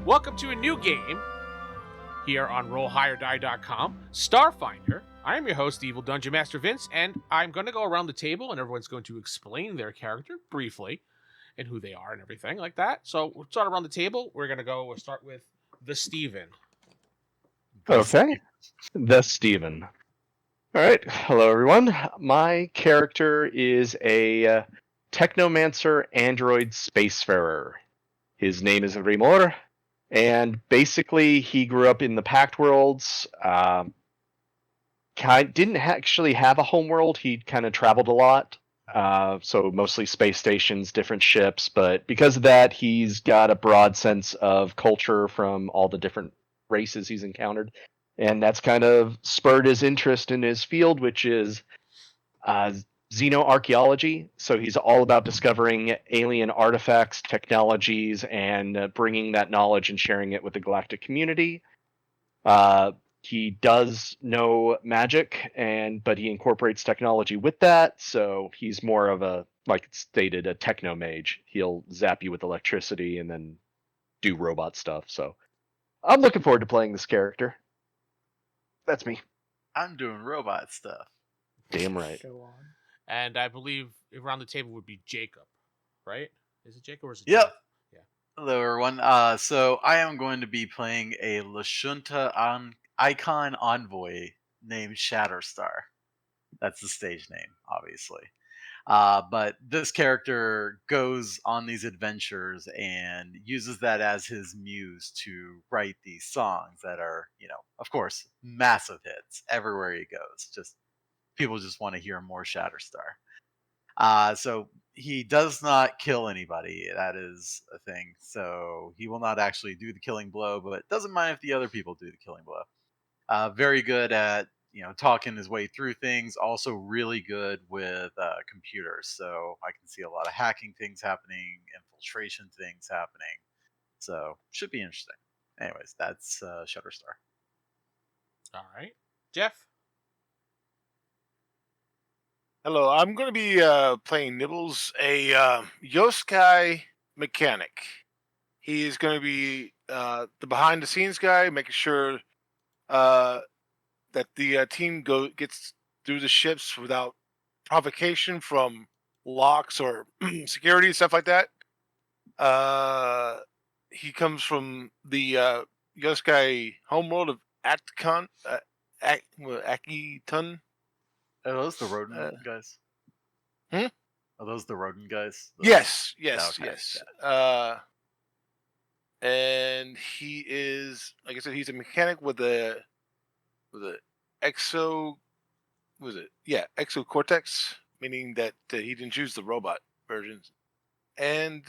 Welcome to a new game here on RollHigherDie.com, Starfinder. I am your host, Evil Dungeon Master Vince, and I'm going to go around the table and everyone's going to explain their character briefly and who they are and everything like that. So we'll start around the table. We'll start with the Steven. Okay, the Steven. All right, hello everyone. My character is a Technomancer android spacefarer. His name is Rimor, and basically he grew up in the Pact Worlds. Didn't actually have a home world. He kind of traveled a lot, so mostly space stations, different ships. But because of that, he's got a broad sense of culture from all the different races he's encountered. And that's kind of spurred his interest in his field, which is xenoarchaeology. So he's all about discovering alien artifacts, technologies, and bringing that knowledge and sharing it with the galactic community. He does know magic, but he incorporates technology with that. So he's more of a, like it's stated, a techno mage. He'll zap you with electricity and then do robot stuff. So I'm looking forward to playing this character. That's me. I'm doing robot stuff. Damn right. Go on. And I believe around the table would be Jacob, right? Is it Jacob or is it Yep. Jeff? Yeah. Hello, everyone. So I am going to be playing a Lashunta icon envoy named Shatterstar. That's the stage name, obviously. But this character goes on these adventures and uses that as his muse to write these songs that are, of course, massive hits everywhere he goes. Just people just want to hear more Shatterstar. So he does not kill anybody. That is a thing. So he will not actually do the killing blow, but doesn't mind if the other people do the killing blow. Very good at talking his way through things. Also really good with computers. So I can see a lot of hacking things happening, infiltration things happening. So should be interesting. Anyways, that's Shatterstar. All right. Jeff? Hello, I'm going to be playing Knibbles, a Ysoki mechanic. He is going to be the behind-the-scenes guy, making sure that the team gets through the ships without provocation from locks or security, stuff like that. He comes from the Ysoki homeworld of Acticon, Akiton. Are those the rodent guys? Hmm? Are those the rodent guys? Yes. Okay. And he is, like I said, he's a mechanic with a exocortex, meaning that he didn't choose the robot versions. And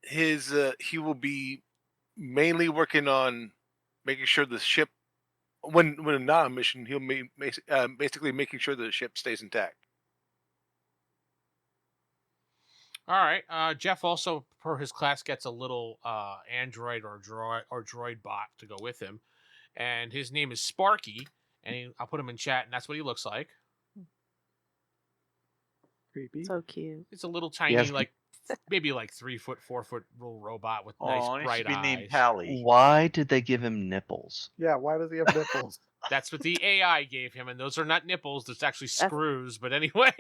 he will be mainly working on making sure the ship, when not on mission, he'll be basically making sure the ship stays intact. All right. Jeff also, per his class, gets a little android or droid bot to go with him. And his name is Sparky. And I'll put him in chat, and that's what he looks like. Creepy. So cute. It's a little tiny, Yes. maybe 3 foot, 4 foot little robot with Oh, nice he bright should be eyes. named Pally. Why did they give him nipples? Yeah, why does he have nipples? That's what the AI gave him, and those are not nipples. That's actually screws. But anyway,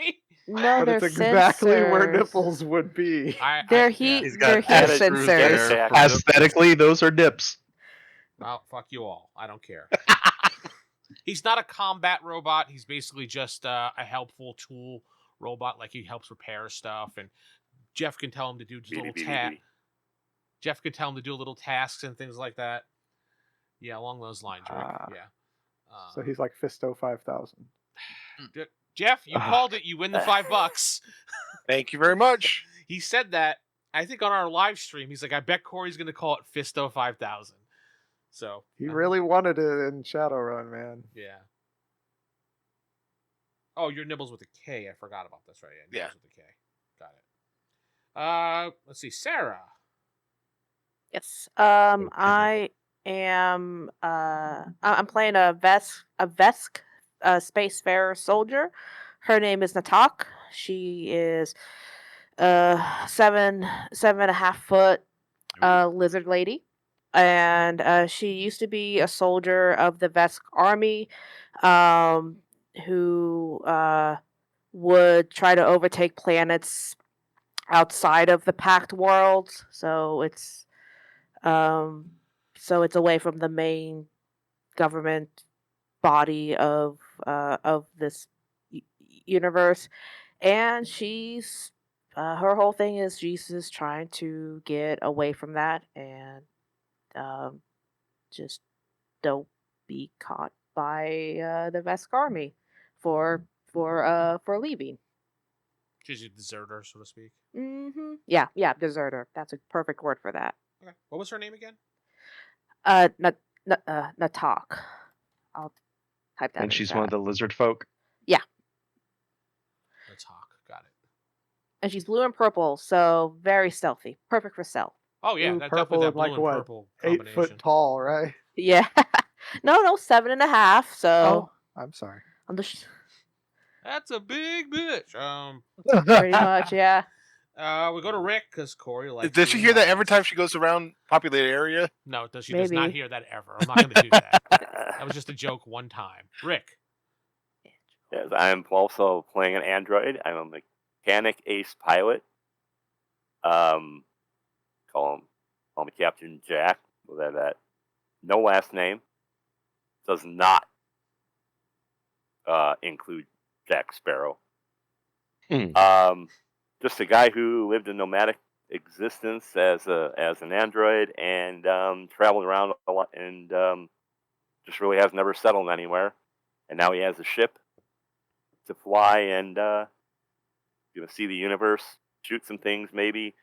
No, But they're it's exactly where sensors. nipples would be. They're heat. He's They're got heat added screws sensors. there. Aesthetically, those are nips. Well, fuck you all. I don't care. He's not a combat robot. He's basically just a helpful tool robot. Like, he helps repair stuff, and Jeff can tell him to do Jeff can tell him to do little tasks and things like that. Yeah, along those lines, Rick. Yeah. So he's like Fisto 5000. Jeff, you called it. You win the $5. Thank you very much. He said that, I think, on our live stream. He's like, I bet Corey's going to call it Fisto 5000. So He really wanted it in Shadowrun, man. yeah. Oh, you're Nibbles with a K. I forgot about this, right? Yeah. Nibbles with a K. Got it. Let's see, Sarah. Yes. I am. I'm playing a Vesk spacefarer soldier. Her name is Natak. She is 7.5 foot, a lizard lady, and she used to be a soldier of the Vesk army, who would try to overtake planets outside of the Pact world. Um, so it's away from the main government body of this universe, and she's her whole thing is she's just trying to get away from that and just don't be caught by the Vesk army for leaving. She's a deserter, so to speak. Yeah, deserter. That's a perfect word for that. Okay. What was her name again? Natak. I'll type that. And she's one of the lizard folk. Yeah. Natak. Got it. And she's blue and purple, so very stealthy. Perfect for stealth. Oh yeah, Blue, that purple, definitely that and blue like and what? purple 8 combination. foot tall, right? Yeah. No, 7.5. So I'm sorry. I'm just That's a big bitch. pretty much, yeah. We go to Rick because Corey likes. Does she hear that every time she goes around populated area? No, she does not Maybe. hear that ever. I'm not going to do that. That was just a joke one time. Rick. Yes, I'm also playing an android. I'm a mechanic ace pilot. Call me Captain Jack. That no last name. Does not include Jack Sparrow. Just a guy who lived a nomadic existence as an android and traveled around a lot and just really has never settled anywhere. And now he has a ship to fly and see the universe, shoot some things maybe.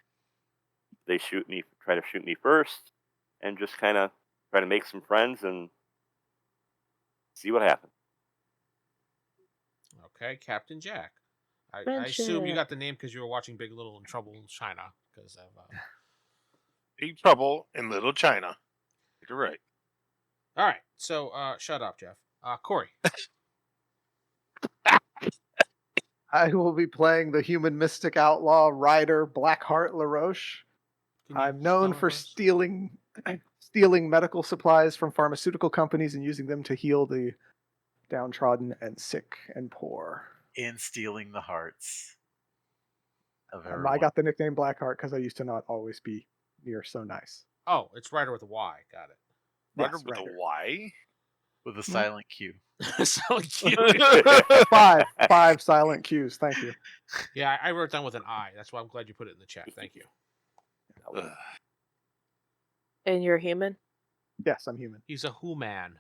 They try to shoot me first, and just kind of try to make some friends and see what happens. Okay, Captain Jack. I assume you got the name because you were watching Big Little in Trouble in China. Because of Big Trouble in Little China. You're right. All right, so shut up, Jeff. Corey. I will be playing the human mystic outlaw Ryder Blackheart Laroche. Can you I'm known spell for it us? stealing medical supplies from pharmaceutical companies and using them to heal the downtrodden and sick and poor. In stealing the hearts of I everyone. got the nickname Blackheart because I used to not always be near so nice. Oh, it's Ryder with a Y. Got it. Ryder Yes, with Ryder. a Y? With a silent Q. So cute. Five silent Qs. Thank you. Yeah, I wrote it down with an I. That's why I'm glad you put it in the chat. Thank you. Ugh. And you're human? Yes, I'm human. He's a who man.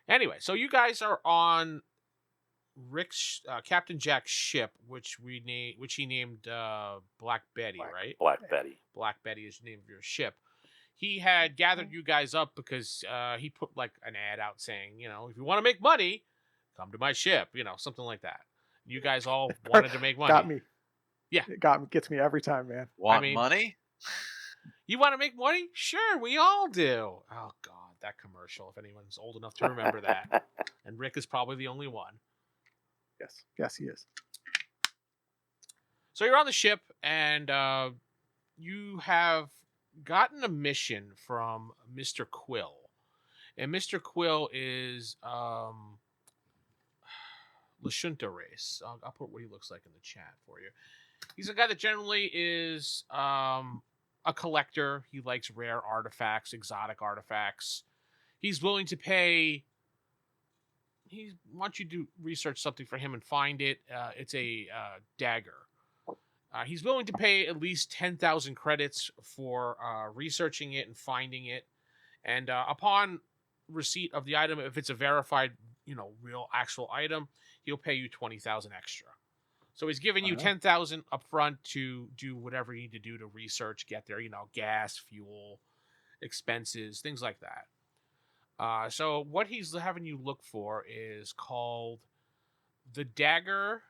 Anyway, so you guys are on Rick's Captain Jack's ship, which he named Black Betty, right? Black Betty. Black Betty is the name of your ship. He had gathered you guys up because he put like an ad out saying, if you want to make money, come to my ship, something like that. You guys all wanted to make money. Got me. Yeah. It gets me every time, man. Want money? You want to make money? Sure, we all do. Oh, God, that commercial, if anyone's old enough to remember that. And Rick is probably the only one. Yes, he is. So you're on the ship, and you have gotten a mission from Mr. Quill. And Mr. Quill is Lashunta race. I'll put what he looks like in the chat for you. He's a guy that generally is a collector. He likes rare artifacts, exotic artifacts. He's willing to pay. He wants you to research something for him and find it. It's a dagger. He's willing to pay at least 10,000 credits for researching it and finding it. And upon receipt of the item, if it's a verified, real actual item, he'll pay you 20,000 extra. So he's giving you 10,000 up front to do whatever you need to do to research, get there, gas, fuel, expenses, things like that. So what he's having you look for is called the Dagger.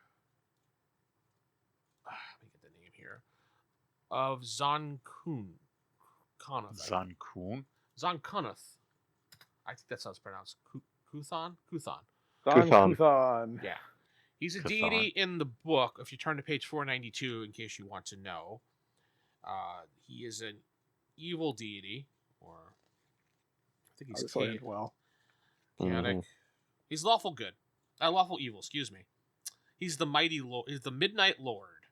Let me get the name here. Of Zonkun. Zonkun? Zonkunath. I think that's how it's pronounced. Kuthan? Don Kuthan. Kuthan. Yeah. He's a Good deity in the book. If you turn to page 492, in case you want to know, he is an evil deity, or I think he's This will end well. chaotic. Mhm. He's lawful good, lawful evil. Excuse me. He's the mighty Lord. He's the Midnight Lord,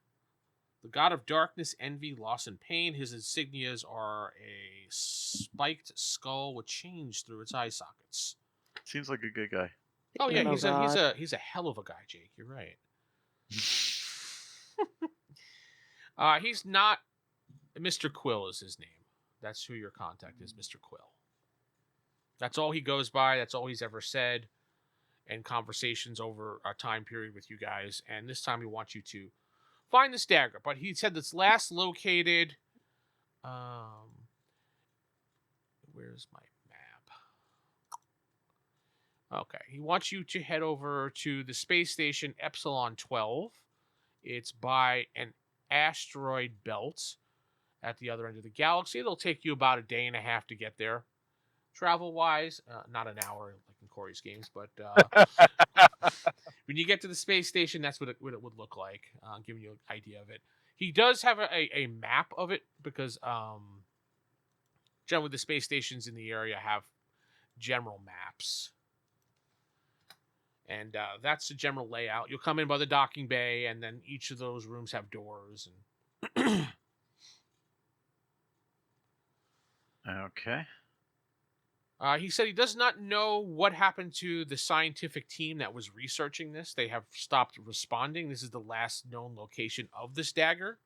the god of darkness, envy, loss, and pain. His insignias are a spiked skull with chains through its eye sockets. Seems like a good guy. Oh yeah, Oh, God. he's a hell of a guy, Jake. You're right. He's not. Mr. Quill is his name. That's who your contact is, Mr. Quill. That's all he goes by. That's all he's ever said in conversations over a time period with you guys. And this time he wants you to find this dagger. But he said it's last located. Where's my map? Okay. He wants you to head over to the space station Epsilon 12. It's by an asteroid belt at the other end of the galaxy. It'll take you about a day and a half to get there. Travel-wise, not an hour like in Corey's games, but when you get to the space station, that's what it would look like, giving you an idea of it. He does have a map of it because generally the space stations in the area have general maps. And that's the general layout. You'll come in by the docking bay, and then each of those rooms have doors. And Okay. He said he does not know what happened to the scientific team that was researching this. They have stopped responding. This is the last known location of this dagger.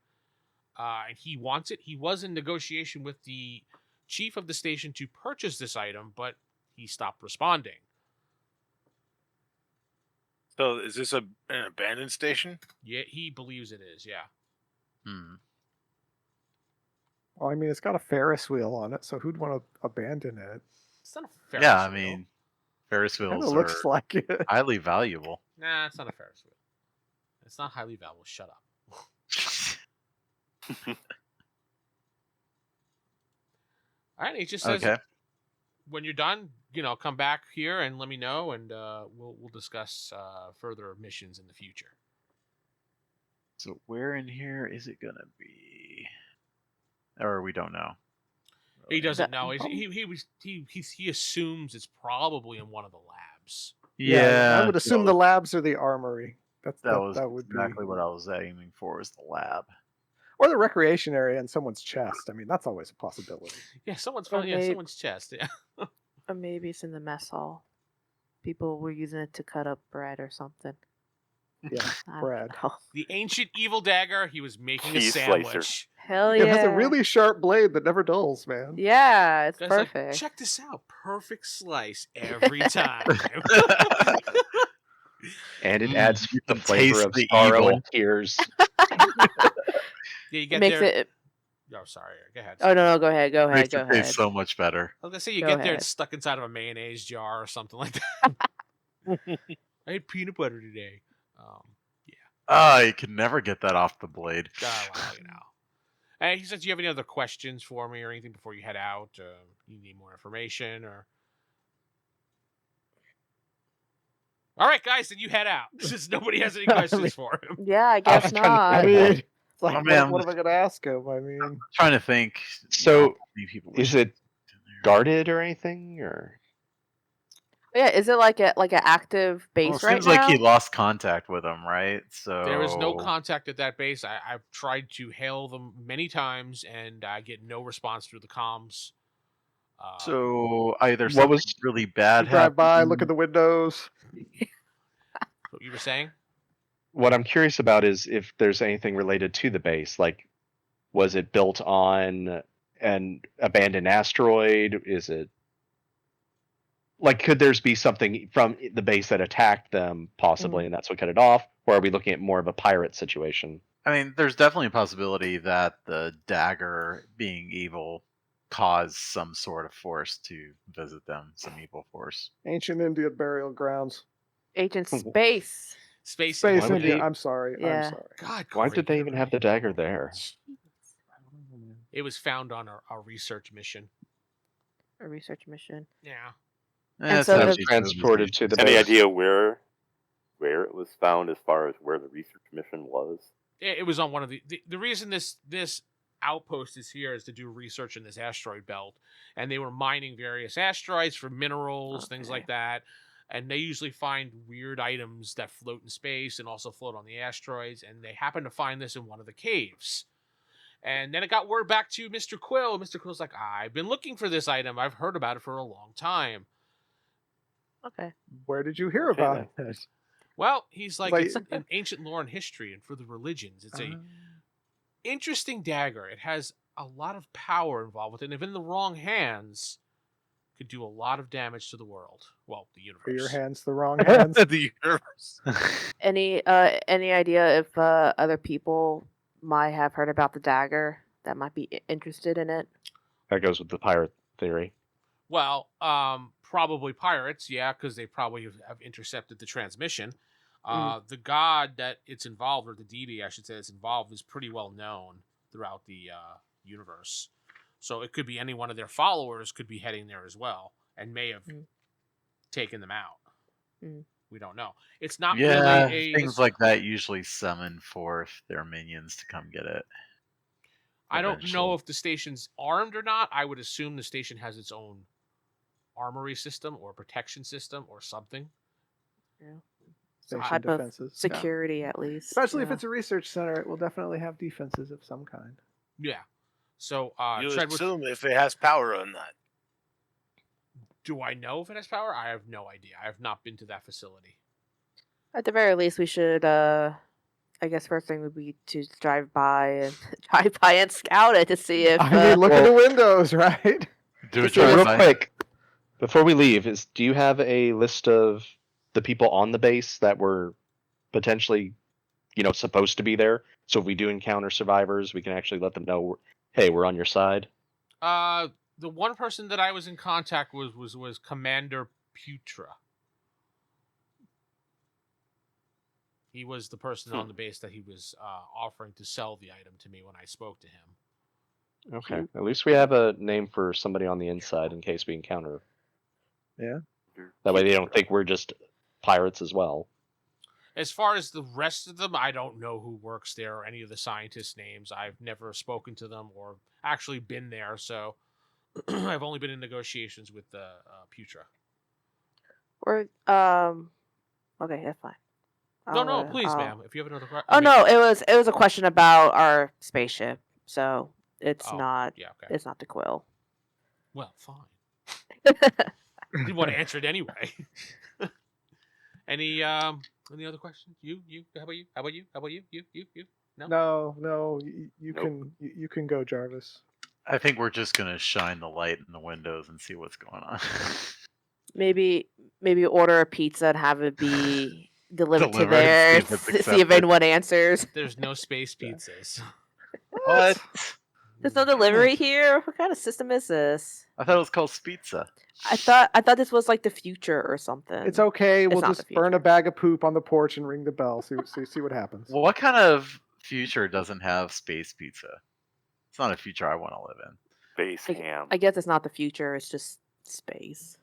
And he wants it. He was in negotiation with the chief of the station to purchase this item, but he stopped responding. So is this an abandoned station? Yeah, he believes it is, yeah. Well, I mean, it's got a Ferris wheel on it, so who'd want to abandon it? It's not a Ferris Yeah, I wheel. mean, Ferris Kind wheels of are looks like it. highly valuable. Nah, it's not a Ferris wheel. It's not highly valuable. Shut up. All right, he just says, Okay. when you're done, come back here and let me know, and we'll discuss further missions in the future. So where in here is it gonna be? Or we don't know. He doesn't That- know. He assumes it's probably in one of the labs. Yeah, I would assume the labs or the armory. that was that would exactly be, what I was aiming for. Is the lab? or the recreation area in someone's chest. I mean, that's always a possibility. Yeah, someone's Or found. Yeah, maybe- someone's chest. Yeah. Or maybe it's in the mess hall. People were using it to cut up bread or something. Yeah, I don't bread. know. The ancient evil dagger. He was making a Cheese sandwich. slicer. Hell It yeah. has a really sharp blade that never dulls, man. Yeah, it's Guy's like, perfect. check this out. Perfect slice every time. And it adds You the can flavor taste of the sorrow evil. and tears. Yeah, you It get makes there. it. Oh, sorry. Go ahead. Oh no, go ahead, go ahead, Makes go it taste ahead. so much better. I was gonna say you Go get there, ahead. it's stuck inside of a mayonnaise jar or something like that. I had peanut butter today. You can never get that off the blade. And he says, "Do you have any other questions for me or anything before you head out? You need more information or?" All right, guys, then you head out. Since nobody has any questions for him. Yeah, I guess was trying to not. I mean, it's like, Oh, man, what am I going to ask him? I mean, Trying to think. So, how many people we is should it put in there. guarded or anything, or Yeah, is it like an active base Well, it right seems now? like he lost contact with him, right? So There is no contact at that base. I've tried to hail them many times, and I get no response through the comms. So either What something was- really bad you drive by, happened- look at the windows. What you were saying? what I'm curious about is if there's anything related to the base. Like, was it built on an abandoned asteroid? Is it like, could there be something from the base that attacked them possibly, and that's what cut it off? Or are we looking at more of a pirate situation? I mean, there's definitely a possibility that the dagger being evil caused some sort of force to visit them, some evil force. Ancient Indian burial grounds. Agent Space. Space. Space Why would India. they- I'm sorry. Yeah. I'm sorry. God, Why Corey, did they you're even have right. the dagger there? It was found on a research mission. A research mission. Yeah. And It's so That was the- transported to the Any base. idea where where it was found as far as where the research mission was? It was on one of the reason this outpost is here is to do research in this asteroid belt, and they were mining various asteroids for minerals, things like that. And they usually find weird items that float in space and also float on the asteroids. And they happened to find this in one of the caves. And then it got word back to Mr. Quill. Mr. Quill's like, I've been looking for this item. I've heard about it for a long time. Okay. Where did you hear about it? Well, he's like, Like- it's in ancient lore and history and for the religions. It's a interesting dagger. It has a lot of power involved with it. And if in the wrong hands, could do a lot of damage to the world. Well, the universe. Are your hands the wrong hands? The universe. Any idea if other people might have heard about the dagger that might be interested in it? That goes with the pirate theory. Well, probably pirates, yeah, because they probably have intercepted the transmission. The god that it's involved, or the deity, I should say, that's involved, is pretty well known throughout the universe. So it could be any one of their followers could be heading there as well, and may have taken them out. We don't know. It's not Yeah, really things like that usually summon forth their minions to come get it. I don't know eventually. if the station's armed or not. I would assume the station has its own armory system or protection system or something. Station Type of defenses. yeah. security, at least. Especially if yeah. it's a research center, it will definitely have defenses of some kind. Yeah. So, You Tread, assume if it has power or not. do I know if it has power? I have no idea. I have not been to that facility. At the very least, we should. I guess first thing would be to drive by and scout it to see if. I mean, look at the windows, right? Do it So real drive-by. quick, before we leave, do you have a list of the people on the base that were potentially, supposed to be there? So if we do encounter survivors, we can actually let them know, hey, we're on your side. The one person that I was in contact with was Commander Putra. He was the person on the base that he was offering to sell the item to me when I spoke to him. Okay. At least we have a name for somebody on the inside in case we encounter. Yeah. That way they don't think we're just pirates as well. As far as the rest of them, I don't know who works there or any of the scientists' names. I've never spoken to them or actually been there, so I've only been in negotiations with Putra. Or okay, that's fine. No, please, ma'am. If you have another question. Oh no, it was a question about our spaceship, so it's not. Yeah, okay. It's not the Quill. Well, fine. Didn't want to answer it anyway. Any other questions? You? How about you? How about you? How about you? You? No. No, you Nope. can go, Jarvis. I think we're just gonna shine the light in the windows and see what's going on. Maybe order a pizza and have it be delivered to Delivered and there. see if it's See if accepted. anyone answers. There's no space pizzas. What? There's no delivery here. What kind of system is this? I thought it was called Spizza. I thought this was like the future or something. It's okay. We'll not just the burn a future. bag of poop on the porch and ring the bell. See what happens. Well, what kind of future doesn't have space pizza? It's not a future I want to live in. Base ham. I guess it's not the future. It's just space.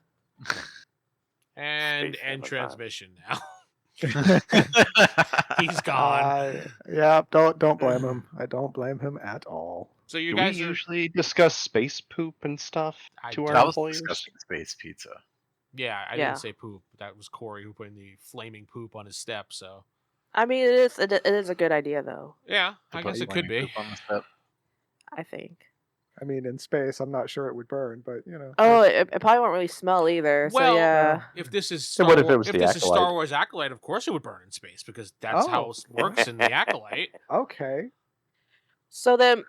And Space end Amazon. transmission now. He's gone. Yeah, don't blame him. I don't blame him at all. So you Do guys we are. usually discuss space poop and stuff I to our I was employees? discussing space pizza. Yeah, I Yeah. didn't say poop. That was Corey who put in the flaming poop on his step. So I mean, it is a good idea though. yeah, To I put guess it could flaming be. poop on the step. I think. I mean, in space, I'm not sure it would burn, but Oh, it probably won't really smell either. Well, so yeah. If this is So Star what if it Wars, was if the this is Star Acolyte? Wars Acolyte, of course it would burn in space because that's how Oh. it works in the Acolyte. Okay. So then,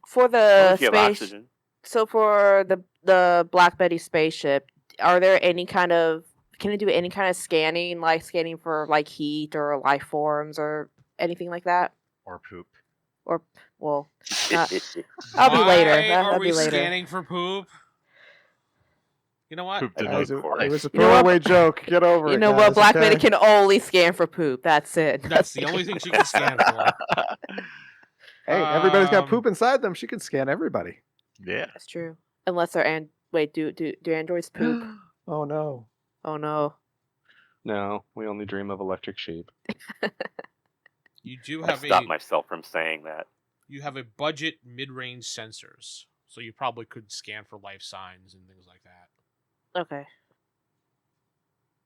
for As long the as you have space, oxygen. so for the Black Betty spaceship, are there any kind of can it do any kind of scanning, like scanning for like heat or life forms or anything like that? Or poop. Or well, not, I'll be later. Why That'll are we be later. scanning for poop? You know what? Poop I did know not it's Corey. It was a You know what? throwaway joke. Get over it. You know what? guys, Black okay? Betty can only scan for poop. That's it. That's the only thing she can scan for. Hey, everybody's got Um, poop inside them. She can scan everybody. Yeah. That's true. Unless they're wait, do androids poop? Oh no. Oh no. No, we only dream of electric sheep. You do I have stopped myself from saying that. you have a budget mid-range sensors, so you probably could scan for life signs and things like that. Okay.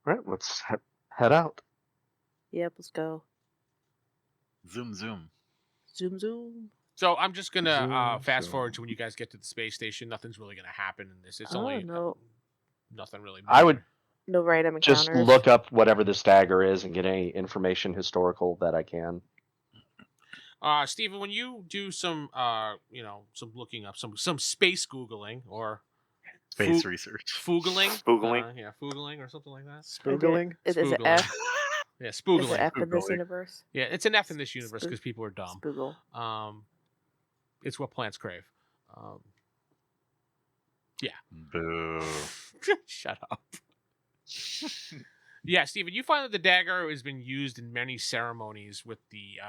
All right, let's head out. Yep, let's go. Zoom, zoom. Zoom, zoom. So I'm just gonna Zoom, fast forward zoom. to when you guys get to the space station. Nothing's really gonna happen in this. It's Oh, only no. nothing really. I would No random encounters. just look up whatever this dagger is and get any information historical that I can. Steven, when you do some some looking up, some space googling or Space research. foogling, Spoogling? foogling or something like that. Spoogling? Is it Spoogling. F? Yeah, Is it spoogling. F in this Spoogling. universe? Yeah, it's an F in this universe Spoog- because people are dumb. Spoogle. It's what plants crave. Boo. Shut up. Yeah, Steven, you find that the dagger has been used in many ceremonies with the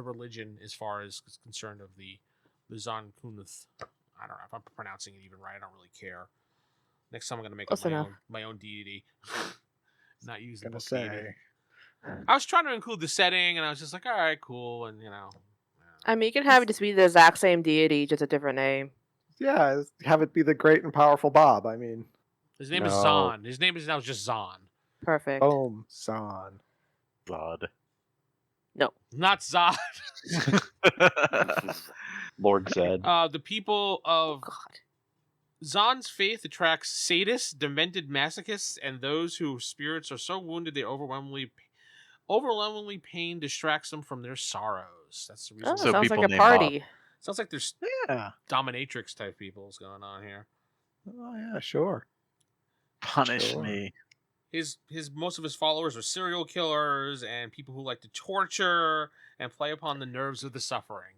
religion as far as is concerned of the Zon Kunuth. I don't know if I'm pronouncing it even right. I don't really care. Next time I'm gonna make up Close enough. my own deity. Not use the Gonna book deity. say. I was trying to include the setting, and I was just like, all right, cool, and I mean, you can have it just be the exact same deity, just a different name. Yeah, have it be the great and powerful Bob. I mean, his name is No. Zon. His name is now just Zon, Perfect. boom, son. God. not Zod. Lord Zed. The people of God. Zon's faith attracts sadists, demented masochists, and those whose spirits are so wounded they overwhelmingly pain distracts them from their sorrows. That's the reason. Oh, So sounds people like a named Bob. party. Sounds like there's Yeah. dominatrix type peoples going on here. Oh yeah, sure. Punish Sure. me. His most of his followers are serial killers and people who like to torture and play upon the nerves of the suffering.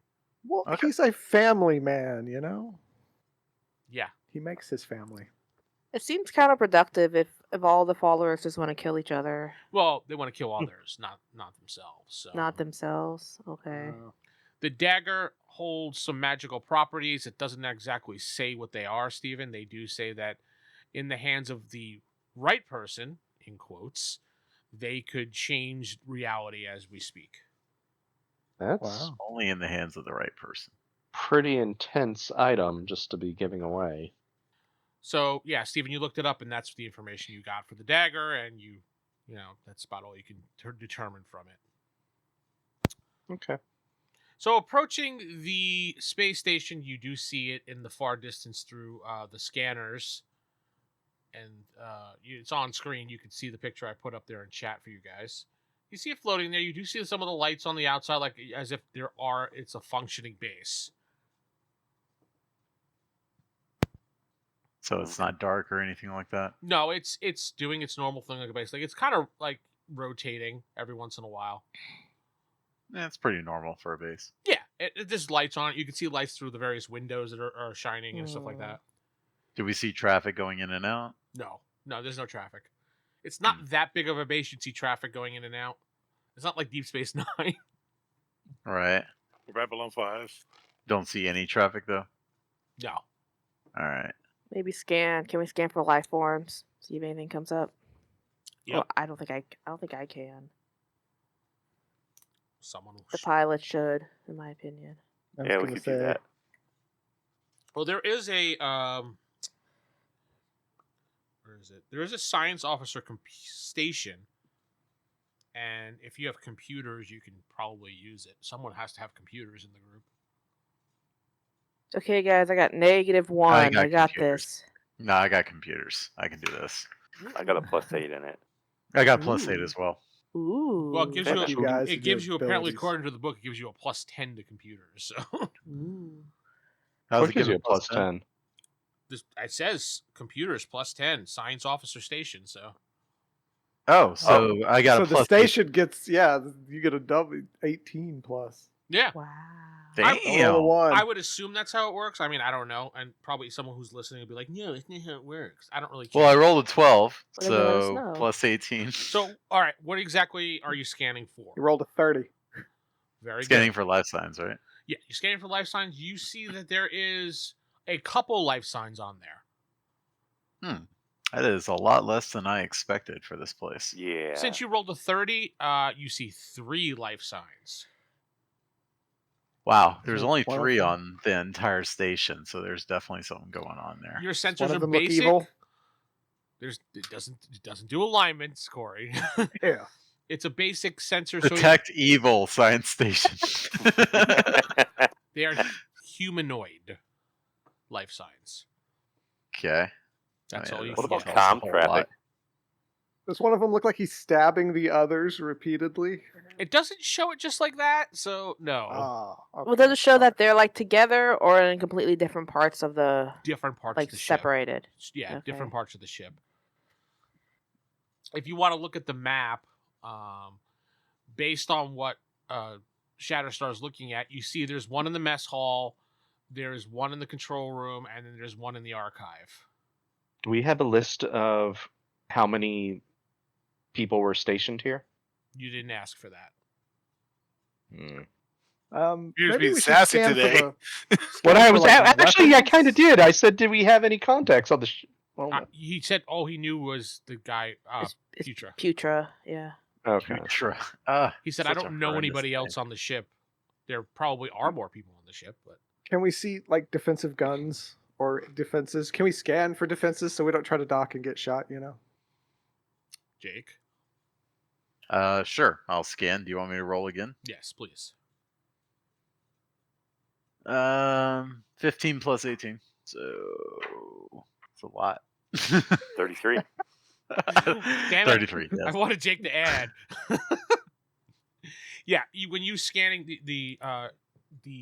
Well, Okay. he's a family man, you know. Yeah. He makes his family. It seems counterproductive if all the followers just want to kill each other, Well, they want to kill others, not themselves. So. not themselves. Okay. The dagger holds some magical properties. It doesn't exactly say what they are, Stephen. They do say that in the hands of the right person, in quotes, they could change reality as we speak. That's Wow. Only in the hands of the right person. pretty intense item just to be giving away. So, yeah, Stephen, you looked it up, and that's the information you got for the dagger, and you know, that's about all you can determine from it. Okay. So, approaching the space station, you do see it in the far distance through the scanners, and it's on screen. You can see the picture I put up there in chat for you guys. You see it floating there. You do see some of the lights on the outside, like as if it's a functioning base. So it's not dark or anything like that. No, it's doing its normal thing like a base. Like it's kind of like rotating every once in a while. It's pretty normal for a base. Yeah, there's lights on it. You can see lights through the various windows that are shining and stuff like that. Do we see traffic going in and out? No, there's no traffic. It's not that big of a base. You'd see traffic going in and out. It's not like Deep Space Nine. Right. Babylon 5. Don't see any traffic though. No. All right. Maybe scan. Can we scan for life forms? See if anything comes up. Yep. Well, I don't think I can. Someone will. The pilot should, in my opinion. I was Yeah, we gonna could do that. Well, there is a where is it? There is a science officer station, and if you have computers, you can probably use it. Someone has to have computers in the group. Okay, guys, I got -1. I got computers. this. No, I got computers. I can do this. I got a +8 in it. I got +8 Ooh. as well. Ooh. Well, it gives Thank you you guys it for gives your you apparently abilities. according to the book, it gives you a +10 to computers. So Ooh. How's What it gives give you a me +10? it says computers +10, science officer station. So Oh, so I got So a the +8. station gets you get a double 18 plus. yeah, Wow. Damn. Roll a 1. I would assume that's how it works. I mean, I don't know, and probably someone who's listening will be like, "No, it's not how it works." I don't really care. Well, I rolled a 12, Well, then let us so know. +18. So, all right, what exactly are you scanning for? You rolled a 30. Very Scanning good. for life signs, right? Yeah, you're scanning for life signs. You see that there is a couple life signs on there. That is a lot less than I expected for this place. Yeah. Since you rolled a 30, you see 3 life signs. Wow, there's only One of 3 them- on the entire station, so there's definitely something going on there. Your Does sensors one are of them look basic. evil? It doesn't do alignments, Corey. Yeah. It's a basic sensor. So Protect evil, science station. they are humanoid life signs. Okay. That's Oh, yeah, all you that can What about get. tells a comm whole traffic? lot. Does one of them look like he's stabbing the others repeatedly? It doesn't show it just like that, so no. Ah. Well, does it show okay. that they're like together or in completely different parts of the Different parts like of the separated? ship. Yeah, Okay. different parts of the ship. If you want to look at the map, based on what Shatterstar is looking at, you see there's one in the mess hall, there's one in the control room, and then there's one in the archive. Do we have a list of how many people were stationed here? You didn't ask for that. Hmm. You're just Maybe being we should sassy scan for today. What I was actually, I weapons. kind of did. I said, "Did we have any contacts on the?" He said all he knew was the guy, It's Putra. Putra, yeah. Okay. Putra. He said, I Such a don't know horrendous anybody name. else on the ship. There probably are more people on the ship, but Can we see like defensive guns or defenses? Can we scan for defenses so we don't try to dock and get shot? Jake? Sure. I'll scan. Do you want me to roll again? Yes, please. 15 plus 18. So it's a lot. 33. Damn it. 33. I Yes. wanted Jake to add. Yeah, when you scanning the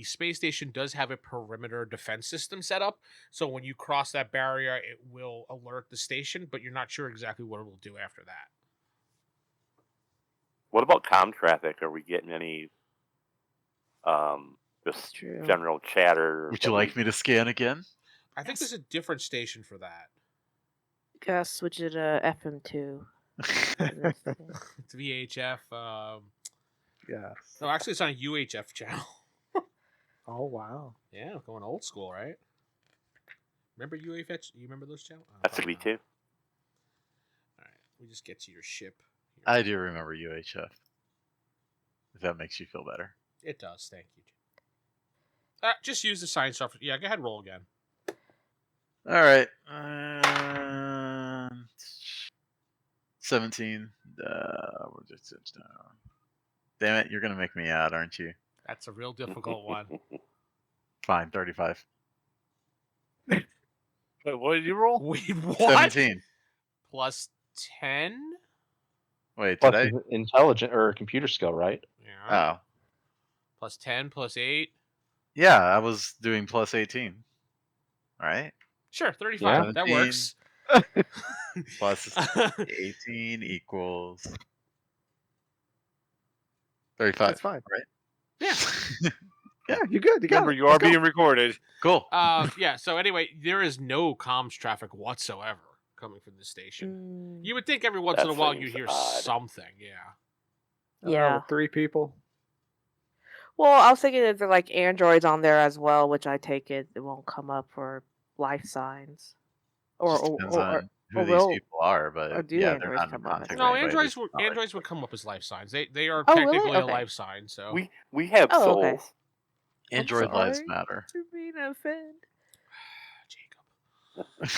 space station does have a perimeter defense system set up. So when you cross that barrier, it will alert the station, but you're not sure exactly what it will do after that. What about comm traffic? Are we getting any just True. general chatter? Would you like me to scan again? I think there's a different station for that. Gotta switch it to FM2. It's VHF. Yeah. No, actually, it's on a UHF channel. Oh wow. Yeah, going old school, right? Remember UHF? You remember those channels? Oh, That's a probably B2. not. All right, we just get to your ship. Here. I do remember UHF. If that makes you feel better. It does. Thank you. Just use the science software. Yeah, go ahead, roll again. All right. 17. Damn it, you're gonna make me add, aren't you? That's a real difficult one. Fine, 35. Wait, what did you roll? Wait, what? 17. Plus 10? Wait, Plus did I? his intelligent or computer skill, right? Yeah. Oh. Plus 10, plus 8. Yeah, I was doing plus 18. Right? Sure, 35. Yeah. That works. Plus 18 equals 35. That's fine. Right? Yeah. Yeah, you're good. You got Remember, it. you are Let's go. being recorded. Cool. Yeah, so anyway, there is no comms traffic whatsoever coming from the station. You would think every once in That a while you'd seems hear odd. something, yeah. I don't know, Yeah. with 3 people. Well, I was thinking that there are like androids on there as well, which I take it won't come up for life signs. Just depends on who these will- people are, but or do yeah, they're androids not in come up? contact with No, anybody. androids They would just not androids would come up as life signs. They are Oh, really? technically a Okay. life sign, so We have Oh, okay. souls. Android lives sorry. matter. To be an offend. Jacob.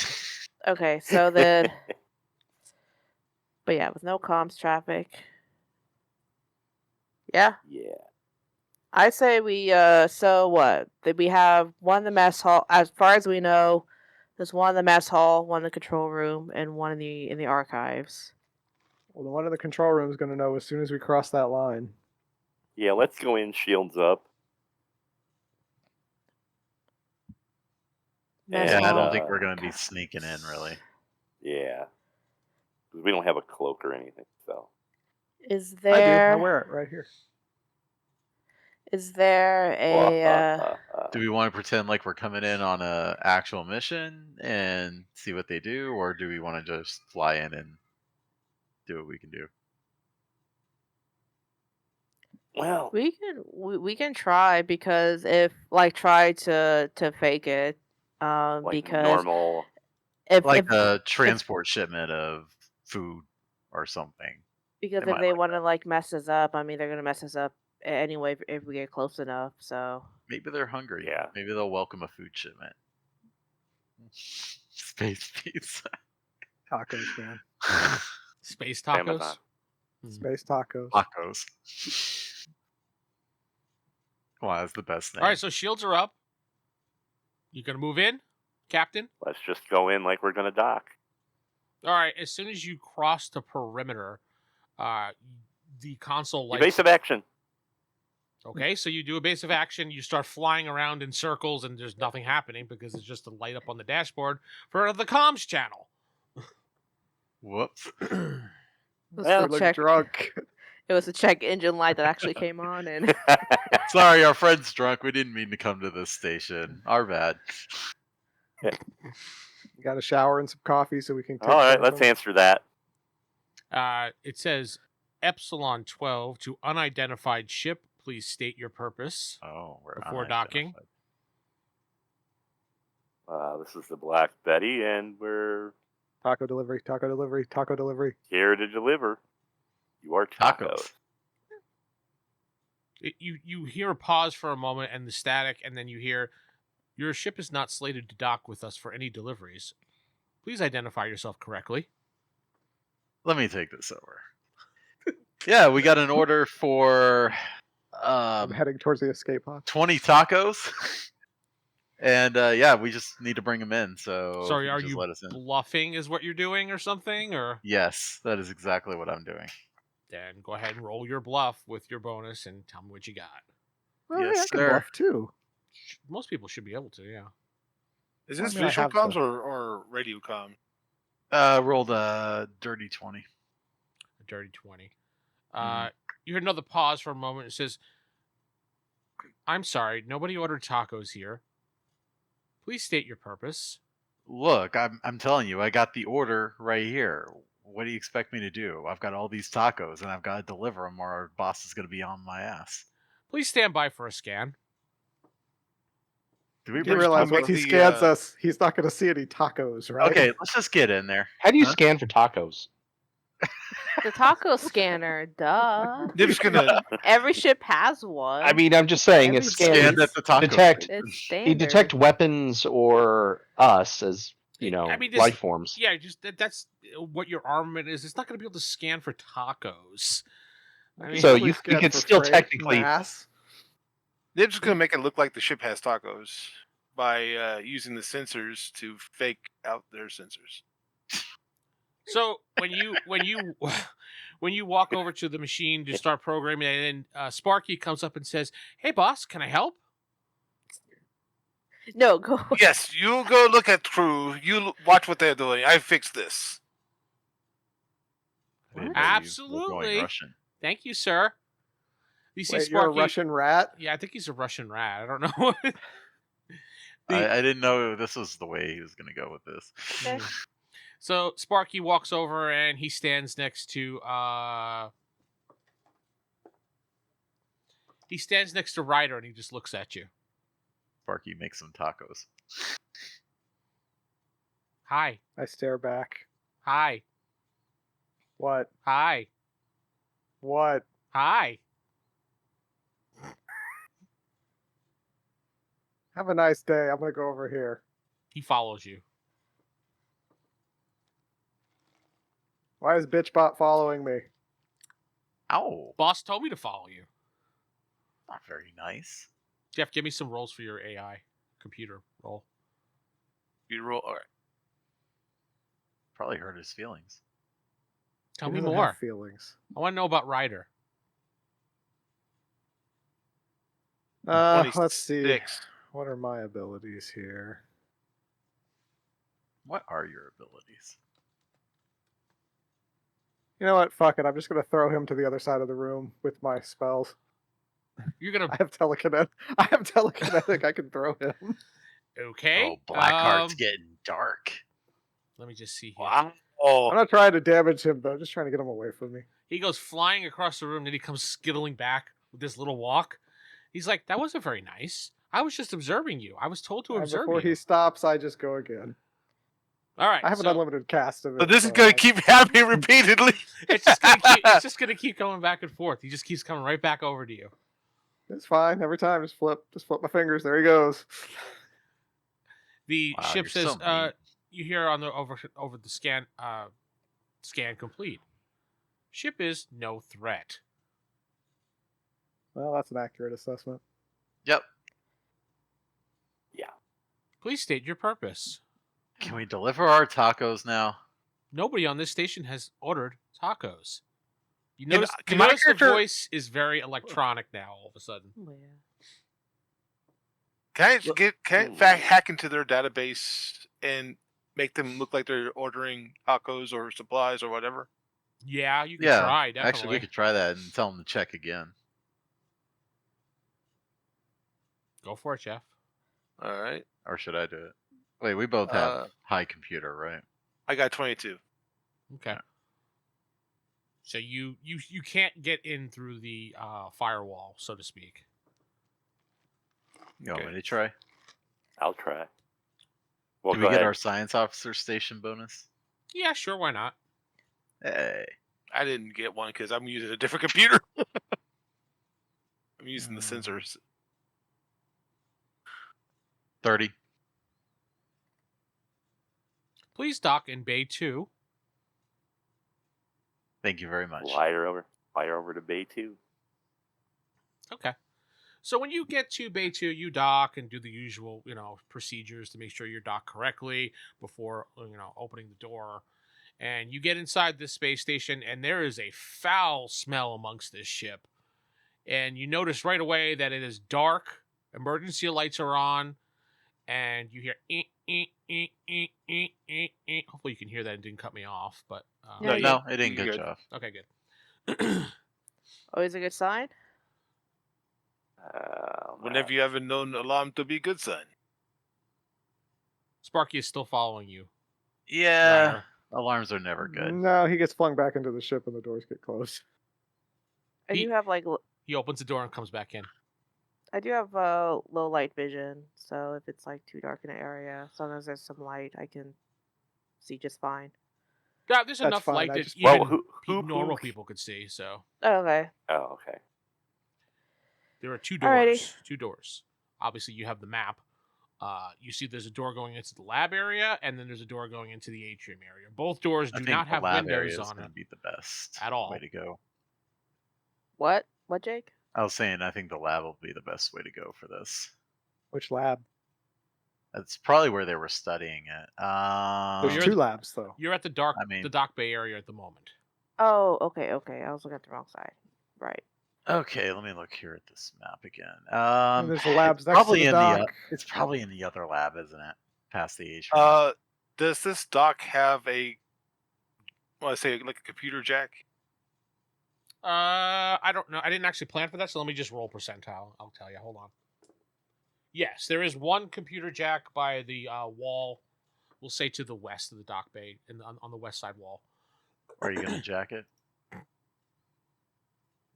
Okay, so then, but yeah, with no comms traffic. Yeah, Yeah. I say we. So what? That we have one in the mess hall. As far as we know, there's one in the mess hall, one in the control room, and one in the archives. Well, the one in the control room is going to know as soon as we cross that line. Yeah, let's go in, shields up. Mess Yeah, I hall. don't think we're going to be sneaking in, really. Yeah. 'Cause we don't have a cloak or anything, so. Is I do. I there? wear it right here. Is there a? Do we want to pretend like we're coming in on a actual mission and see what they do, or do we want to just fly in and do what we can do? Well, We can try because if like try to fake it, like because normal. Like if a transport shipment of food or something. because They if might they like want to like mess us up, I mean they're gonna mess us up anyway if we get close enough. So Maybe they're hungry. Yeah. Maybe they'll welcome a food shipment. Space pizza. Tacos, man. Space Amazon. tacos. Space tacos. Tacos. Come on, that's the best thing. All right, so shields are up. You gonna move in, Captain? Let's just go in like we're gonna dock. All right. As soon as you cross the perimeter, the console lights. Evasive action. Okay, so you do a base of action. You start flying around in circles, and there's nothing happening because it's just a light up on the dashboard for the comms channel. Whoops. it was Well, the Look check. drunk. It was the check engine light that actually came on, and Sorry, our friend's drunk. We didn't mean to come to this station. Our bad. You got a shower and some coffee so we can take All care right, of let's them. answer that. It says Epsilon 12 to unidentified ship. Please state your purpose. Oh, we're Before docking? unidentified. This is the Black Betty, and we're Taco delivery, taco delivery, taco delivery. here to deliver your tacos. You hear a pause for a moment and the static, and then you hear, your ship is not slated to dock with us for any deliveries. Please identify yourself correctly. Let me take this over. Yeah, we got an order for I'm heading towards the escape pod. 20 tacos. And yeah, we just need to bring them in. So Sorry, if are just you let us in. bluffing is what you're doing or something? Or Yes, that is exactly what I'm doing. then go ahead and roll your bluff with your bonus and tell me what you got. Well, Yes, yeah, I can sir. bluff too. Most people should be able to, yeah. Is I this mean, I visual have comms the- or radio comm? Rolled a dirty 20. A dirty 20. Mhm. You hear another pause for a moment. It says, I'm sorry, nobody ordered tacos here. Please state your purpose. Look, I'm telling you, I got the order right here. What do you expect me to do? I've got all these tacos, and I've got to deliver them, or our boss is going to be on my ass. Please stand by for a scan. Do we You bring realize talking once about he the, scans us, he's not going to see any tacos, right? Okay, let's just get in there. How do you Huh? scan for tacos? the taco scanner, duh. Nib's gonna Every ship has one. I mean, I'm just saying, Every it's scan- Scanned at the taco. detect- station. it's You standard. detect weapons or us as, I mean, this- life forms. Yeah, just that's what your armament is. It's not going to be able to scan for tacos. I mean, So Probably you scan could for still freight, technically- mass. Nib's gonna make it look like the ship has tacos by using the sensors to fake out their sensors. so when you when you walk over to the machine to start programming, and then Sparky comes up and says, "Hey, boss, can I help?" No, go. Yes, you go look at crew. Watch what they're doing. I fixed this. I didn't know you were Absolutely. going Russian. Thank you, sir. You see Wait, you're a Sparky. Russian rat? Yeah, I think he's a Russian rat. I don't know. I didn't know this was the way he was going to go with this. Okay. So Sparky walks over and he stands next to Ryder, and he just looks at you. Sparky makes some tacos. Hi. I stare back. Hi. What? Hi. What? Hi. Have a nice day. I'm going to go over here. He follows you. Why is Bitchbot following me? Ow, Boss told me to follow you. not very nice. Jeff, give me some rolls for your AI computer roll. You roll. All right. Probably hurt his feelings. Tell He me doesn't more. have feelings. I want to know about Ryder. Let's see. 26. What are my abilities here? What are your abilities? You know what? Fuck it. I'm just going to throw him to the other side of the room with my spells. You're gonna I have telekinetic. I can throw him. okay. Oh, Blackheart's getting dark. Let me just see here. Wow. I'm not trying to damage him, though. I'm just trying to get him away from me. He goes flying across the room, then he comes skittling back with this little walk. He's like, "That wasn't very nice. I was just observing you. I was told to And observe before you." he stops, I just go again. All right. I have an unlimited cast of it. So this is going to keep happening repeatedly. It's just gonna keep going back and forth. He just keeps coming right back over to you. It's fine. Every time, just flip my fingers. There he goes. The Wow, ship you're says, so mean. you hear on the over the scan, scan complete. Ship is no threat. Well, that's an accurate assessment. Yep. Please state your purpose. Can we deliver our tacos now? Nobody on this station has ordered tacos. You Can- notice, can you my notice the character- voice is very electronic now. All of a sudden, Oh, yeah. Can I hack into their database and make them look like they're ordering tacos or supplies or whatever? yeah, you can Yeah, try. Definitely. Actually, we could try that and tell them to check again. Go for it, Jeff. All right. Or should I do it? Wait, we both have high computer, right? I got 22. Okay. So you can't get in through the firewall, so to speak. You want Okay. me to try? I'll try. Well, Do go we get ahead. our science officer station bonus? Yeah, sure. Why not? Hey. I didn't get one because I'm using a different computer. I'm using the sensors. 30. Please dock in Bay 2. Thank you very much. Fire over to Bay 2. Okay. So when you get to Bay 2, you dock and do the usual, procedures to make sure you're docked correctly before, opening the door. And you get inside this space station, and there is a foul smell amongst this ship. And you notice right away that it is dark. Emergency lights are on, and you hear. Hopefully, you can hear that. It didn't cut me off, but Yeah, No, it didn't you're get good. you off. okay, good. Always a good sign. Whenever you haven't known alarm to be a good sign. Sparky is still following you. Yeah. Ryder. Alarms are never good. No, he gets flung back into the ship and the doors get closed. I He- do have He opens the door and comes back in. low light vision, so if it's like too dark in an area, as long as there's some light, I can see just fine. Yeah, there's That's enough fine, light I that just- even Well, normal people could see. So Oh, okay. Oh, okay. there are two doors. Alrighty. Two doors. Obviously, you have the map. You see there's a door going into the lab area, and then there's a door going into the atrium area. Both doors I do think not the have lab area windows is on going it. to be the best At all. way to go. What, Jake? I was saying I think the lab will be the best way to go for this. Which lab? That's probably where they were studying it. There's you're two the- labs though. You're at the dock bay area at the moment. Oh, okay. I was looking at the wrong side. Right. Okay, let me look here at this map again. And there's the labs it's next to probably the in dock. it's probably in the other lab, isn't it? Past the atrium. Does this dock have a, like a computer jack? I don't know. I didn't actually plan for that, so let me just roll percentile. I'll tell you. Hold on. Yes, there is one computer jack by the wall. We'll say to the west of the dock bay, on the west side wall. Are you going to jack it?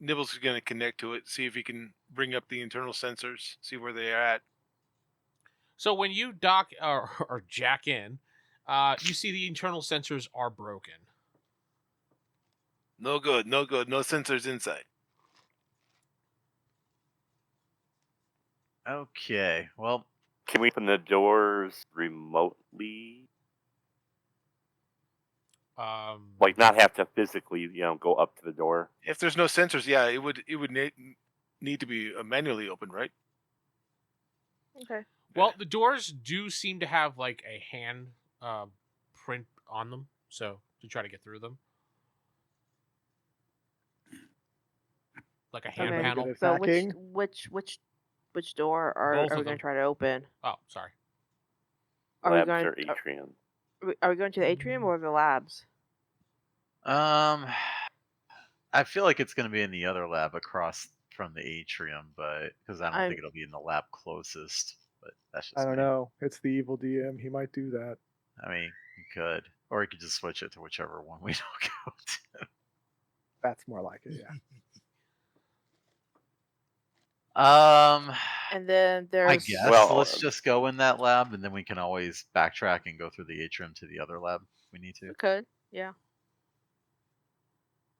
Knibbles is going to connect to it, see if he can bring up the internal sensors, see where they are at. So when you dock or jack in, you see the internal sensors are broken. No good. No sensors inside. Okay, well, Can we open the doors remotely? Like not have to physically, go up to the door. If there's no sensors, yeah, it would need to be manually opened, right? Okay. Well, the doors do seem to have like a hand print on them, so to try to get through them, like a hand Okay. panel. Good at So hacking. which door are Both we of going them. to try to open? Oh, sorry. Are we Labs going? or atrium. Are we going to the atrium or the labs? I feel like it's going to be in the other lab across from the atrium, but because I don't think it'll be in the lab closest. But that's just I don't me. know. It's the evil DM. He might do that. I mean, you could, or you could just switch it to whichever one we don't go to. That's more like it. Yeah. And then I there's guess Well, let's just go in that lab, and then we can always backtrack and go through the atrium to the other lab if we need to. we could, yeah.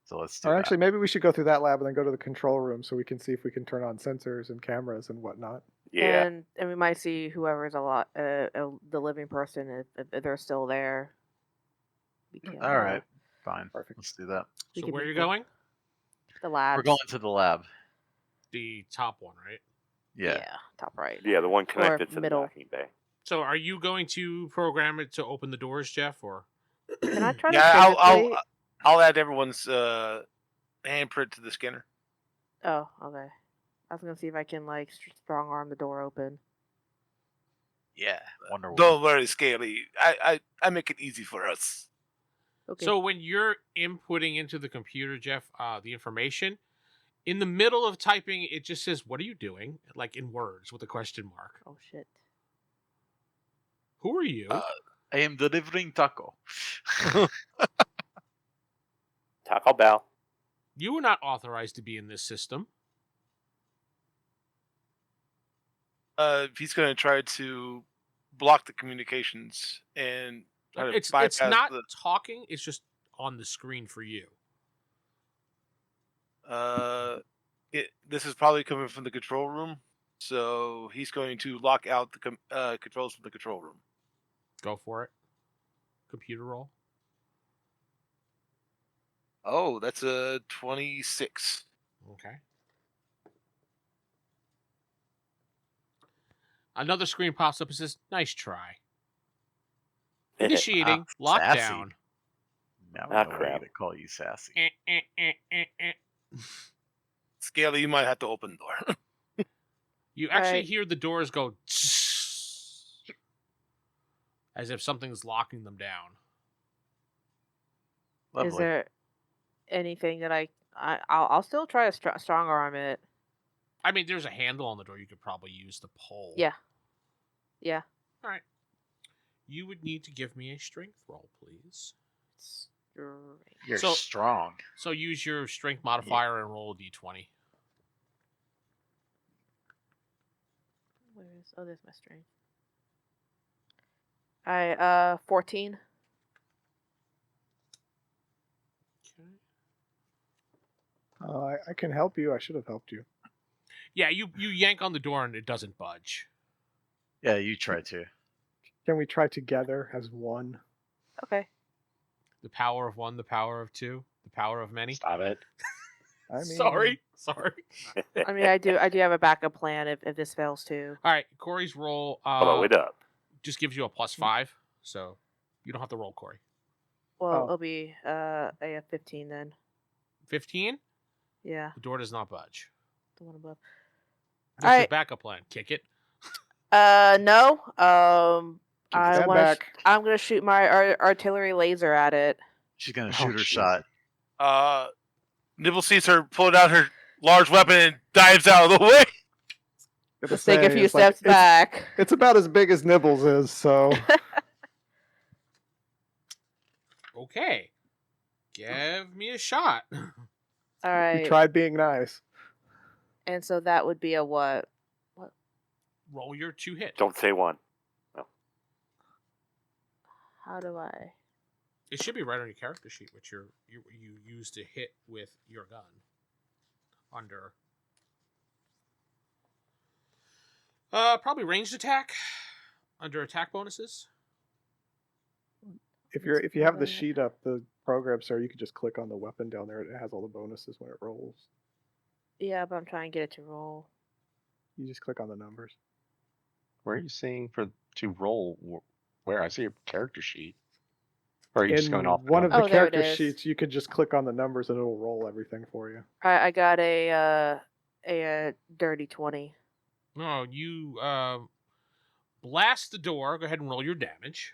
So let's do Or that. actually, maybe we should go through that lab and then go to the control room so we can see if we can turn on sensors and cameras and whatnot. yeah. And we might see whoever's the living person if they're still there. We can, All right, fine. Perfect. Let's do that. we So can where meet are you the- going? The lab. We're going to the lab. The top one, right? Yeah. Top right. Yeah, the one connected to the middle. docking bay. So are you going to program it to open the doors, Jeff, or? Can I try to Yeah, physically... I'll add everyone's handprint to the scanner. Oh, okay. I was gonna see if I can like strong arm the door open. Yeah. Wonder Woman. Don't worry, Scaly. I make it easy for us. Okay. So when you're inputting into the computer, Jeff, the information, in the middle of typing, it just says, "What are you doing?" Like in words with a question mark. Oh shit. Who are you? I am delivering taco. Taco Bell. You are not authorized to be in this system. He's going to try to block the communications and try to It's bypass not the. talking. It's just on the screen for you. This is probably coming from the control room, so he's going to lock out the controls from the control room. Go for it. Computer roll. Oh, that's a 26. Okay. Another screen pops up and says, "Nice try." Initiating Sassy. lockdown. Now Ah, we know crap. why they call you sassy. Scaly, you might have to open the door. You actually Right. hear the doors go as if something's locking them down. Lovely. Is there anything that I'll still try to strong arm it. I mean, there's a handle on the door you could probably use to pull. Yeah. Yeah. All right. You would need to give me a strength roll, please. Strength. You're So- strong. So use your strength modifier and roll a d20. There's my strength. Alright, 14. Okay. I can help you. I should have helped you. Yeah, you yank on the door and it doesn't budge. Yeah, you try to. Can we try together as one? Okay. The power of one, the power of two, the power of many. Stop it. I mean, Sorry. I mean, I do have a backup plan if this fails too. All right, Corey's roll Blow it up. just gives you a +5, so you don't have to roll, Corey. Well, Oh. it'll be a 15 then. 15, Yeah, the door does not budge. the one above. What's your Alright. backup plan? Kick it? No. Stand back. I'm gonna shoot my artillery laser at it. She's gonna Oh, shoot her jeez. shot. Nibble sees her pull out her large weapon and dives out of the way. Gonna Just take a say, few it's like- steps back. It's about as big as Nibbles is, so Okay. Give me a shot. All we right. tried being nice. And so that would be a what? Roll your 2 hit. Don't say one. How do I? It should be right on your character sheet, which you use to hit with your gun. Under probably ranged attack. Under attack bonuses. If you have the sheet up, the program, sir, you could just click on the weapon down there. It has all the bonuses when it rolls. Yeah, but I'm trying to get it to roll. You just click on the numbers. Where are you seeing to roll? Where? I see your character sheet. Or are you just going off the one of the Oh, there it character is. sheets, you could just click on the numbers and it'll roll everything for you. I got a dirty 20. No, you blast the door. Go ahead and roll your damage.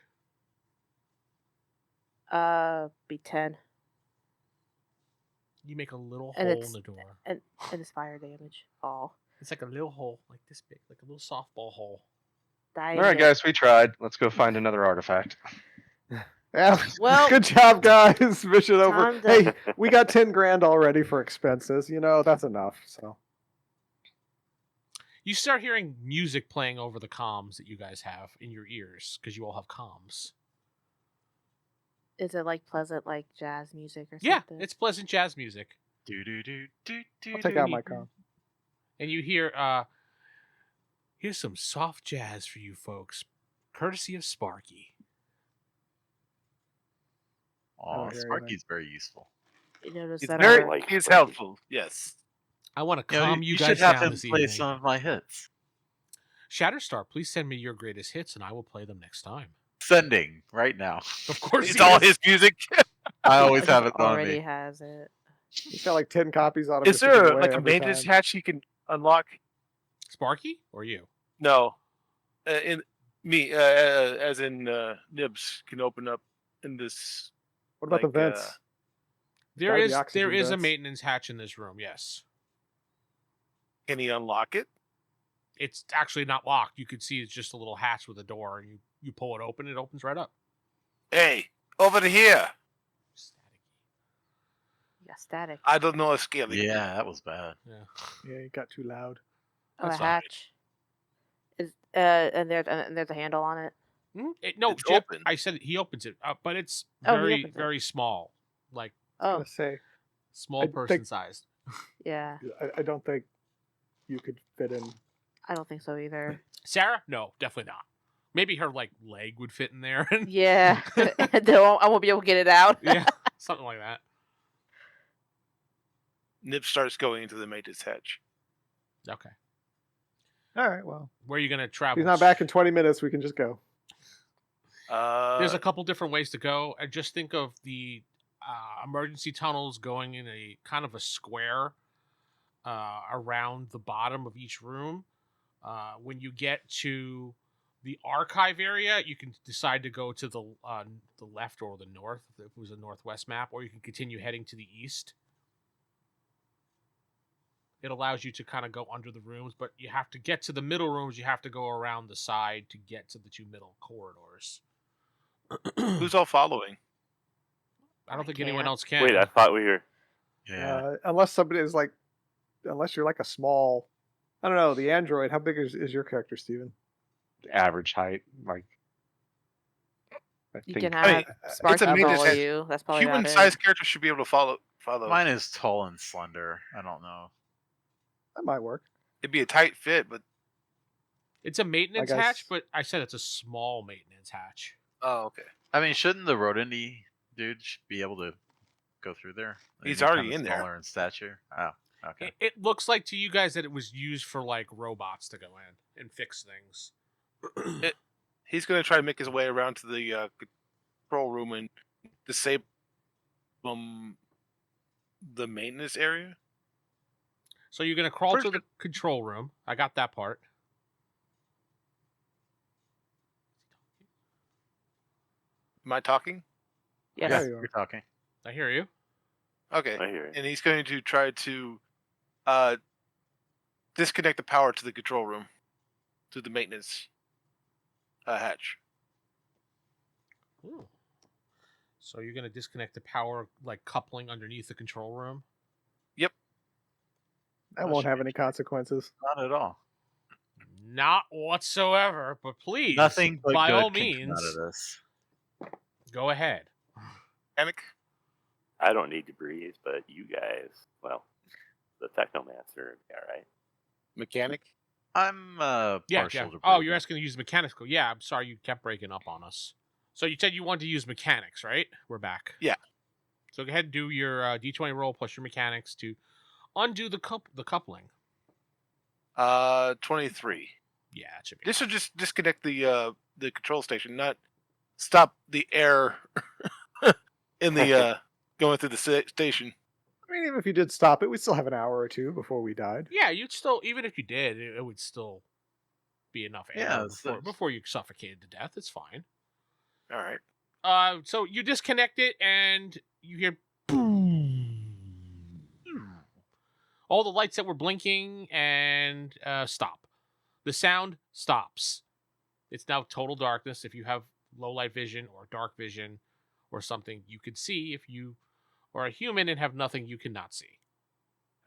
Be 10. You make a little And hole it's- in the door. And it's fire damage. Oh. It's like a little hole, like this big, like a little softball hole. All right, guys, we tried. Let's go find another artifact. Yeah, Well- good job, guys. Mission over. Time to- Hey, we got 10 grand already for expenses. You know, that's enough. So You start hearing music playing over the comms that you guys have in your ears because you all have comms. Is it like pleasant, like jazz music or Yeah, something? it's pleasant jazz music. I'll take out my com. And you hear, here's some soft jazz for you folks, courtesy of Sparky. I Oh, don't hear Sparky's very useful. You notice He's that very our- like he's Sparky. helpful. Yes. I want to You know, calm you you should guys have down him this play evening. some of my hits. Shatterstar, please send me your greatest hits, and I will play them next time. Sending right now. Of course, It's he all is. his music. I always he have it on already me. has it. He's got like 10 copies on him. Is just to give there away like a every maintenance time. hatch you can unlock? Sparky or you? No. In me, as in Nibs can open up in this. What about like, the vents? There Gotta be is oxygen a vents. maintenance hatch in this room. Yes, Can he unlock it? it's actually not locked. You could see it's just a little hatch with a door, and you pull it open, it opens right up. Hey, over to here. Yeah, static. I don't know a scaling. Yeah, that was bad. Yeah. Yeah, it got too loud. Oh, a That's fine. hatch. Is and there's a handle on it. No, It's Jeff, open. I said he opens it, but it's Oh, he very opens it. very small, like I was Oh, gonna say, small I person think- sized. yeah. I don't think you could fit in. I don't think so either. Sarah? No, definitely not. Maybe her like leg would fit in there. And Yeah, I won't be able to get it out. yeah, something like that. Nib starts going into the maintenance hatch. Okay, All right, well, where are you gonna if travel? he's not back in 20 minutes. We can just go. There's a couple different ways to go. I just think of the emergency tunnels going in a kind of a square around the bottom of each room. When you get to the archive area, you can decide to go to the left or the north if it was a northwest map, or you can continue heading to the east. It allows you to kind of go under the rooms, but you have to get to the middle rooms. You have to go around the side to get to the two middle corridors. Who's all following? I don't I think anyone can't. else can. Wait, I thought we were. Yeah. Unless somebody is like, unless you're like a small, I don't know, the android. How big is your character, Steven? Average height, like. I You think can I mean, have Sparky a maintenance follow hatch. you. That's probably about it. Human-sized characters should be able to follow. Mine is tall and slender. I don't know. That might work. It'd be a tight fit, but It's a maintenance guess- hatch, but I said it's a small maintenance hatch. oh, okay. I mean, shouldn't the rodendy dude be able to go through there? He's Kinda already in there. Smaller in stature. Oh, okay. It looks like to you guys that it was used for like robots to go in and fix things. He's going to try to make his way around to the control room and disable the maintenance area. So you're gonna crawl First- to the control room. I got that part. Am I talking? Yes. Yeah, Yeah, you are. you're talking. I hear you. Okay. I hear you. And he's going to try to disconnect the power to the control room, to the maintenance hatch. Ooh. So you're gonna disconnect the power like coupling underneath the control room. That won't have any consequences. Not at all. Not whatsoever, but please, Nothing but by good all can come out means, of this. go ahead. Panic? I don't need to breathe, but you guys, well, the Technomancer, all right. Mechanic? I'm Yeah, partial yeah. to Oh, you're breathing. asking to use mechanical. Yeah, I'm sorry, you kept breaking up on us. So you said you wanted to use mechanics, right? We're back. Yeah. So go ahead and do your D20 roll plus your mechanics to undo the coupling. 23. Yeah, it should be. This will just disconnect the control station, not stop the air in the going through the station. I mean, even if you did stop it, we'd still have an hour or two before we died. Yeah, you'd still, even if you did, it would still be enough air Yeah, so- before you suffocated to death. It's fine. All right. So you disconnect it and you hear boom. All the lights that were blinking and stop. The sound stops. It's now total darkness. If you have low light vision or dark vision or something, you could see. If you are a human and have nothing, you cannot see.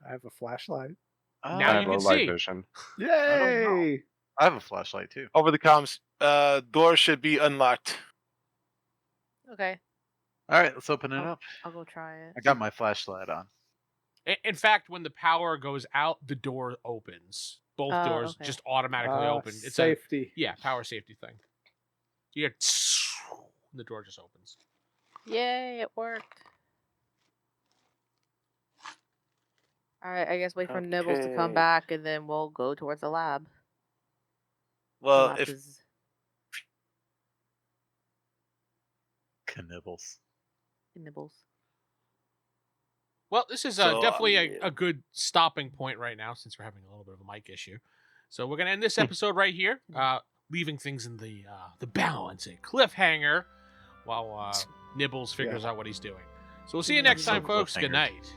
I have a flashlight. Now I you have can low light see. vision. Yay! I have a flashlight too. Over the comms, door should be unlocked. Okay, All right, let's open it I'll, up. I'll go try it. I got my flashlight on. In fact, when the power goes out, the door opens. Both Oh, doors okay. just automatically open. It's Safety. a power safety thing. You hear the door just opens. Yay, it worked. Alright, I guess wait for Nibbles to come Okay. back and then we'll go towards the lab. The Well, lab if is Knibbles. Nibbles. Well, this is So, definitely yeah. a good stopping point right now since we're having a little bit of a mic issue. So we're gonna end this episode right here, leaving things in the balance, a cliffhanger, while Nibbles figures out what he's doing. So we'll see you next time, Episode folks. Good cliffhanger. night.